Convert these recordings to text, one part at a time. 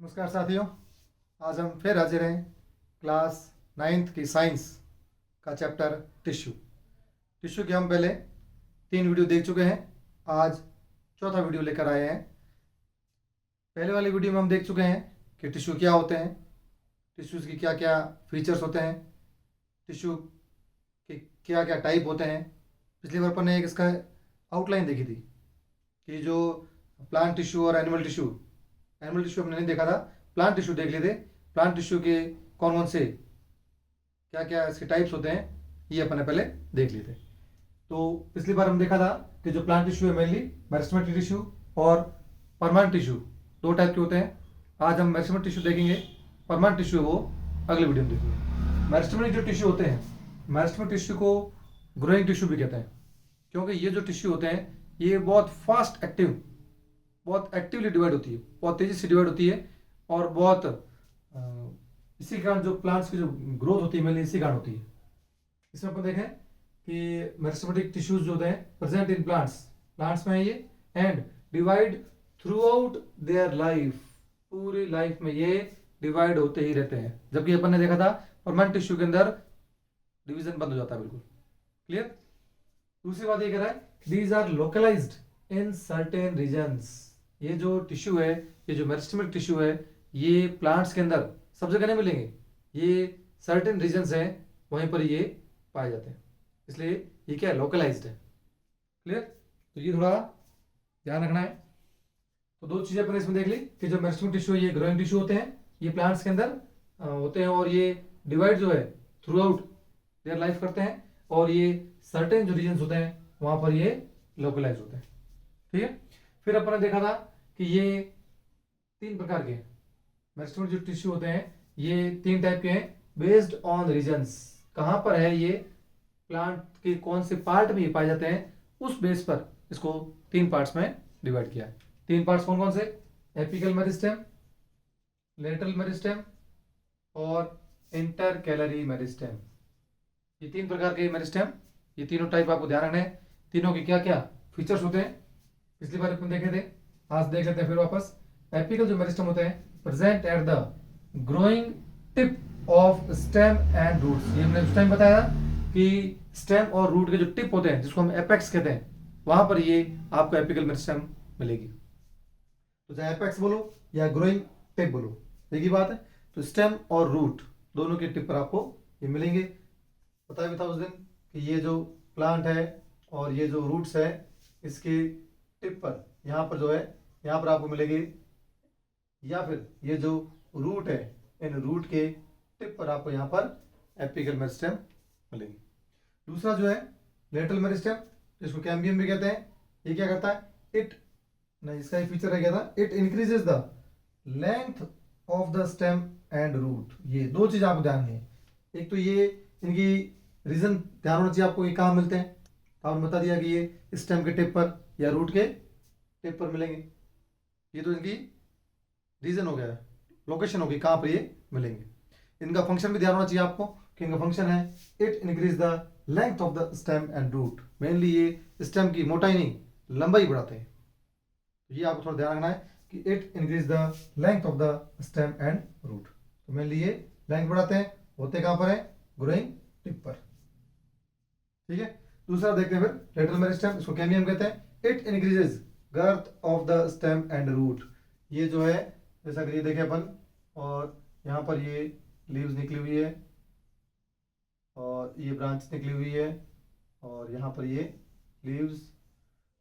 नमस्कार साथियों। आज हम फिर हाजिर हैं क्लास 9th की साइंस का चैप्टर टिश्यू। टिश्यू के हम पहले 3 वीडियो देख चुके हैं। आज चौथा वीडियो लेकर आए हैं। पहले वाली वीडियो में हम देख चुके हैं कि टिश्यू क्या होते हैं, टिश्यूज़ की क्या क्या फीचर्स होते हैं, टिश्यू के क्या क्या टाइप होते हैं। पिछली बार अपन ने एक इसका आउटलाइन देखी थी कि जो प्लांट टिश्यू और एनिमल टिश्यू हमने नहीं देखा था, प्लांट टिश्यू देख लिए थे। प्लांट टिश्यू के कौन कौन से क्या क्या इसके टाइप्स होते हैं ये अपन ने पहले देख लिए थे। तो पिछली बार हम देखा था कि जो प्लांट टिश्यू है मेनली मेरिस्टेमेटिक टिश्यू और परमानेंट टिश्यू दो टाइप के होते हैं। आज हम मेरिस्टेमेटिक टिश्यू देखेंगे, परमानेंट टिश्यू वो अगले वीडियो में देखेंगे। मेरिस्टेमेटिक जो टिश्यू होते हैं, मेरिस्टेमेटिक टिश्यू को ग्रोइंग टिश्यू भी कहते हैं, क्योंकि ये जो टिश्यू होते हैं ये बहुत एक्टिवली डिवाइड होती है, बहुत तेजी से डिवाइड होती है और बहुत इसी कारण जो प्लांट्स की जो ग्रोथ होती है मेनली इसी कारण होती है। इसमें अपन देखें कि मेरिस्टेमेटिक टिश्यूज जो होते हैं प्रेजेंट इन प्लांट्स में है ये and divide through out their life, पूरी लाइफ में ये डिवाइड होते ही रहते हैं। जबकि अपन ने देखा था परमानेंट टिश्यू के अंदर डिवीजन बंद हो जाता है। बिल्कुल क्लियर। दूसरी बात ये कह रहा है these are localized in certain regions. ये जो टिश्यू है, ये जो मेरिस्टेमेटिक टिश्यू है, ये प्लांट्स के अंदर सब जगह नहीं मिलेंगे, ये सर्टेन रीजन्स हैं वहीं पर ये पाए जाते हैं, इसलिए ये क्या है, लोकलाइज्ड है। क्लियर। तो ये थोड़ा ध्यान रखना है। तो दो चीजें अपने इसमें देख ली कि जो मेरिस्टेमेटिक टिश्यू है ये ग्रोइंग टिश्यू होते हैं, ये प्लांट्स के अंदर होते हैं और ये डिवाइड जो है थ्रू आउट देयर लाइफ करते हैं, और ये सर्टेन जो रीजन्स होते हैं वहां पर ये लोकलाइज होते हैं। ठीक है। फिर अपन ने देखा था कि ये 3 प्रकार के मेरिस्टेमेटिक जो टिश्यू होते हैं ये 3 टाइप के हैं बेस्ड ऑन रीजन्स। कहाँ पर है ये, प्लांट के कौन से पार्ट में ये पाए जाते हैं, उस बेस पर इसको 3 पार्ट्स में डिवाइड किया है। 3 पार्ट्स कौन कौन से, एपिकल मेरिस्टेम, लेटरल मेरिस्टेम और इंटरकैलरी मेरिस्टेम। ये 3 प्रकार के मेरिस्टेम, ये तीनों टाइप आपको ध्यान रखना है। तीनों के क्या क्या फीचर्स होते हैं पिछली बार अपन देखे थे, आज देख लेते हैं फिर वापस। एपिकल जो मेरिस्टेम होते हैं present at the growing tip of stem and roots. ये हमने उस टाइम बताया कि स्टेम और रूट के जो टिप होते हैं जिसको हम एपेक्स कहते हैं, वहां पर ये आपको एपिकल मेरिस्टेम मिलेगी। तो चाहे एपेक्स बोलो या ग्रोइंग टिप बोलो, एक ही बात है। तो स्टेम और रूट दोनों के टिप पर आपको ये मिलेंगे। बताया भी था उस दिन कि ये जो प्लांट है और ये जो रूट्स है इसके टिप पर यहाँ पर जो है यहाँ पर आपको मिलेगी, या फिर ये जो रूट है इन रूट के टिप पर आपको यहाँ पर एपिकल मेरिस्टेम मिलेगी। दूसरा जो है लेटरल मेरिस्टेम, जिसको कैम्बियम भी कहते हैं, ये क्या करता है, इसका एक फीचर है क्या था, it increases the length of the stem and root. ये 2 चीज आपको ध्यान है। एक तो ये इनकी रीजन ध्यान होना चाहिए आपको, ये कहाँ मिलते हैं। आपने बता दिया कि ये स्टेम के टिप पर या रूट के टिप पर मिलेंगे। ये तो इनकी रीजन हो गया, लोकेशन होगी कहाँ पर ये मिलेंगे। इनका फंक्शन भी ध्यान होना चाहिए आपको कि इनका फंक्शन है it increase the length of the stem and root. Mainly ये स्टेम की मोटाई नहीं लंबाई बढ़ाते हैं। ये आपको थोड़ा ध्यान रखना है कि it increase the length of the stem and root. तो मेनली ये लेंथ बढ़ाते हैं, होते कहाँ पर है, ग्रोइंग टिप पर। ठीक है। दूसरा देखते हैं फिर लेटरल मेरिस्टेम, इसको कैम्बियम कहते हैं। It increases girth of the stem and root. ये जो है जैसा कि ये देखें अपन, और यहाँ पर ये लीव्स निकली हुई है और ये ब्रांच निकली हुई है और यहाँ पर ये लीव्स।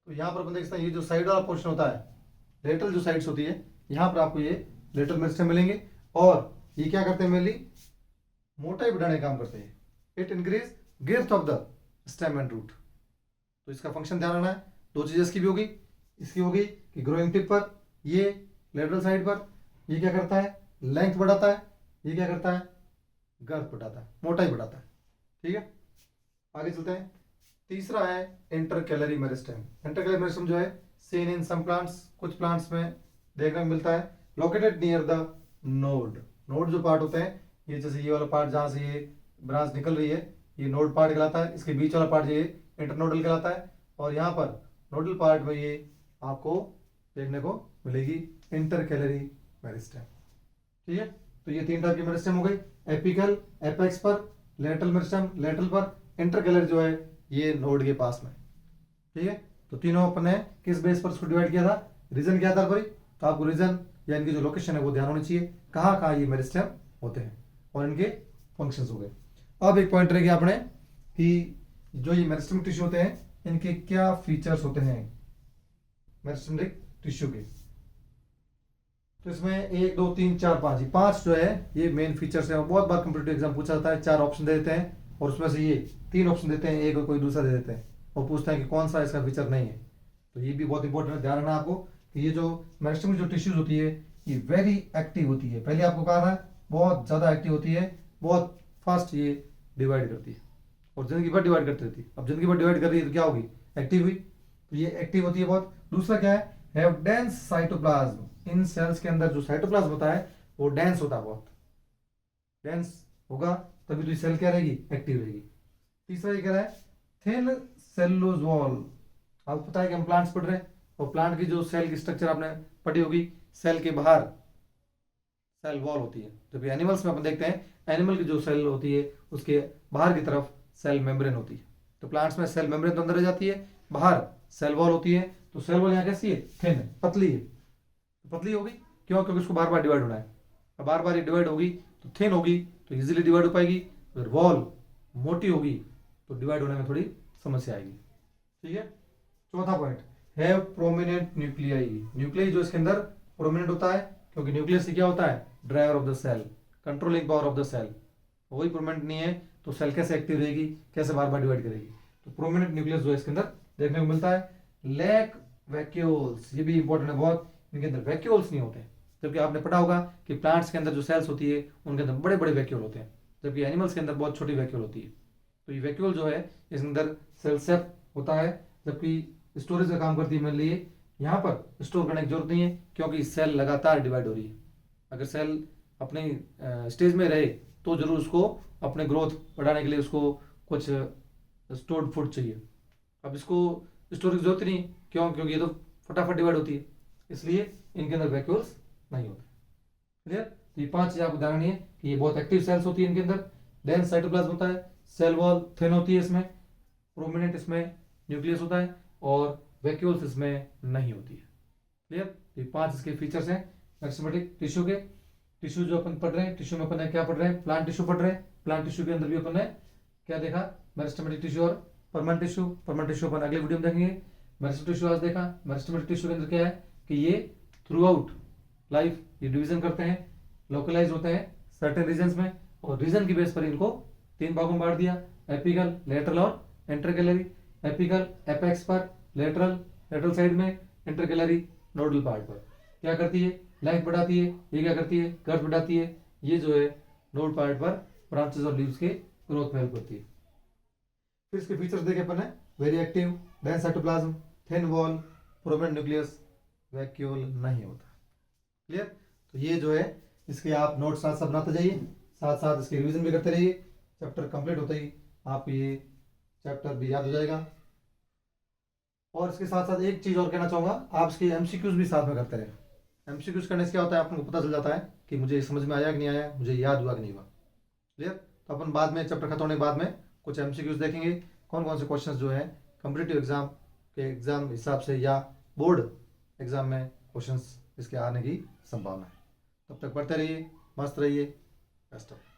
तो यहाँ पर अपन देख सकते हैं ये जो साइड वाला पोर्शन होता है, लेटरल जो साइड्स होती है, यहाँ पर आपको ये लेटरल मेरिस्टेम मिलेंगे। और ये क्या करते हैं, मेनली मोटाई बढ़ाने का काम करते हैं। It increase girth of the stem and root. तो इसका फंक्शन ध्यान रखना है। 2 चीजें इसकी भी होगी, इसकी होगी कि ग्रोइंग टिप पर ये लेटरल साइड पर ये क्या करता है, लेंथ बढ़ाता है, ये क्या करता है, गर्थ बढ़ाता है, मोटाई बढ़ाता है। ठीक है। आगे चलते हैं। तीसरा है इंटरकैलरी मेरिस्टेम। इंटरकैलरी मेरिस्टेम जो है सीन इन सम प्लांट्स, कुछ प्लांट्स में देखने को मिलता है। Located near the node. Node जो पार्ट होते हैं, ये जैसे ये वाला पार्ट जहां से ये ब्रांच निकल रही है ये नोड पार्ट कहलाता है। इसके बीच वाला पार्ट ये इंटरनोडल कहलाता है। और यहाँ पर नोडल पार्ट में ये आपको देखने को मिलेगी इंटरकैलरी मेरिस्टेम। ठीक है, तो ये 3 टाइप की मेरिस्टेम हो गई, एपिकल एपेक्स पर, लेटरल मेरिस्टेम लेटरल पर, इंटरकैलरी जो है ये नोड के पास में। ठीक है, तो तीनों अपने किस बेस पर इसको डिवाइड किया था, रीजन के आधार पर ही। तो आपको रीजन या इनकी जो लोकेशन है वो ध्यान होनी चाहिए, कहाँ कहाँ ये मेरिस्टेम होते हैं और इनके फंक्शंस हो गए। अब एक पॉइंट रह गया अपने कि जो ये मेरिस्टेमिक टिश्यू होते हैं इनके क्या फीचर्स होते हैं मेरिस्टेमिक टिश्यू के। तो इसमें 1 2 3 4 5 ही 5 जो है ये मेन फीचर्स है। और बहुत बार कंप्यूटर एग्जाम पूछा जाता है, 4 ऑप्शन दे देते हैं और उसमें से ये 3 ऑप्शन देते हैं, एक और कोई दूसरा दे देते हैं और पूछते हैं कि कौन सा इसका फीचर नहीं है। तो ये भी बहुत इंपॉर्टेंट है, ध्यान रखना आपको कि ये जो मेरिस्टेमिक जो टिश्यूज होती है ये वेरी एक्टिव होती है। पहले आपको कहा था बहुत ज्यादा एक्टिव होती है, बहुत फास्ट ये डिवाइड करती है और जिंदगी भर डिवाइड करती रहती है। अब जिंदगी भर डिवाइड कर रही है तो क्या होगी, एक्टिव हुई। तो ये एक्टिव होती है बहुत। दूसरा क्या है, हैव डेंस साइटोप्लाज्म। इन सेल्स के अंदर जो साइटोप्लाज्म होता है वो डेंस होता है, बहुत डेंस होगा, तभी तो सेल क्या रहेगी, एक्टिव रहेगी। तीसरा ये कह रहा है थिन सेलुलोज वॉल। आपको पता है कि हम प्लांट्स पढ़ रहे हैं और प्लांट की जो सेल की स्ट्रक्चर आपने पढ़ी होगी, सेल के बाहर सेल वॉल होती है। जबकि एनिमल्स में अपन देखते हैं एनिमल की जो सेल होती है उसके बाहर की तरफ सेल मेम्ब्रेन होती है। तो प्लांट्स में सेल मेम्ब्रेन तो अंदर रह जाती है, बाहर सेल वॉल होती है। तो सेल वॉल यहाँ कैसी है, थिन है, पतली है। तो पतली होगी क्यों, क्योंकि उसको बार बार डिवाइड होना है। बार बार ये डिवाइड होगी तो थिन होगी तो इजीली डिवाइड हो पाएगी। अगर वॉल मोटी होगी तो डिवाइड होने में थोड़ी समस्या आएगी। ठीक है, चौथा point, have prominent nuclei. Nuclei जो इसके अंदर प्रोमिनेंट होता है क्योंकि न्यूक्लियस से क्या होता है, driver of the cell, controlling power of the cell. वही प्रोमिनेंट नहीं है तो सेल कैसे एक्टिव रहेगी, कैसे बार बार डिवाइड करेगी। तो प्रोमिनेंट न्यूक्लियस जो है इसके अंदर देखने को मिलता है। लैक वैक्यूल्स, ये भी इंपॉर्टेंट है बहुत, इनके अंदर वैक्यूल्स नहीं होते। जबकि आपने पढ़ा होगा कि प्लांट्स के अंदर जो सेल्स होती है उनके अंदर बड़े बड़े वैक्यूल होते हैं, जबकि एनिमल्स के अंदर बहुत छोटी वैक्यूल होती है। तो ये वैक्यूल जो है इसके अंदर सेल सेप होता है, जबकि स्टोरेज का काम करती है। मान लीजिए यहाँ पर स्टोर करने की जरूरत नहीं है क्योंकि सेल लगातार डिवाइड हो रही है। अगर सेल अपने स्टेज में रहे तो जरूर उसको अपने ग्रोथ बढ़ाने के लिए उसको कुछ स्टोर्ड फूड चाहिए। अब इसको स्टोरेज की जरूरत नहीं, क्यों, क्योंकि ये तो फटाफट डिवाइड होती है, इसलिए इनके अंदर वैक्यूल्स नहीं होते। क्लियर, तो ये 5 चीज आपको ध्यान रखनी है कि ये बहुत एक्टिव सेल्स होती है इनके अंदर, डेंस साइटोप्लाज्म होता है, सेल वॉल थिन होती है इसमें, प्रोमिनेंट इसमें न्यूक्लियस होता है और वैक्यूल्स इसमें नहीं होती है। क्लियर, ये 5 इसके फीचर्स हैं मेरिस्टेमेटिक टिश्यू के। टिश्यू जो अपन पढ़ रहे हैं, टिश्यू में अपन क्या पढ़ रहे हैं, प्लांट टिश्यू पढ़ रहे हैं। प्लांट टिश्यू के अंदर भी अपन ने क्या देखा, मेरिस्टेमेटिक टिश्यू और परमानेंट टिश्यू। परमानेंट टिश्यू अपन अगले वीडियो में देखेंगे। मेरिस्टेमेटिक टिश्यू आज देखा। मेरिस्टेमेटिक टिश्यू के अंदर क्या है कि ये थ्रू आउट लाइफ ये डिवीजन करते हैं, लोकलाइज होते हैं सर्टेन रीजन्स में, और रीजन की बेस पर इनको 3 भागों में बांट दिया, एपिकल, लेटरल और इंटरकैलरी। एपिकल एपेक्स पर, लेटरल लेटरल साइड में, इंटरकैलरी नोडल पार्ट पर। क्या करती है, लाइफ बढ़ाती है। ये क्या करती है, गर्थ बढ़ाती है। ये जो है नोड पार्ट पर ब्रांचेस और लीव्स के ग्रोथ में हेल्प करती है। फिर इसके फीचर्स देखे अपन ने, very active, dense cytoplasm, thin wall, prominent nucleus, vacuole नहीं होता। क्लियर, तो ये जो है इसके आप नोट्स साथ साथ बनाते जाइए, साथ साथ इसके रिवीजन भी करते रहिए। चैप्टर कंप्लीट होते ही आपको ये चैप्टर भी याद हो जाएगा। और इसके साथ साथ एक चीज और कहना चाहूंगा, आप इसके एमसीक्यूज भी साथ में करते रहे। एमसीक्यूज करने से क्या होता है, आपको पता चल जाता है कि मुझे समझ में आया कि नहीं आया, मुझे याद हुआ कि नहीं हुआ। क्लियर, तो अपन बाद में चैप्टर खत्म होने के बाद में कुछ एमसीक्यूज देखेंगे, कौन कौन से क्वेश्चंस जो है कॉम्पिटिटिव एग्जाम के एग्जाम हिसाब से या बोर्ड एग्जाम में क्वेश्चंस इसके आने की संभावना है। तब तक पढ़ते रहिए, मस्त रहिए, बेस्ट ऑफ।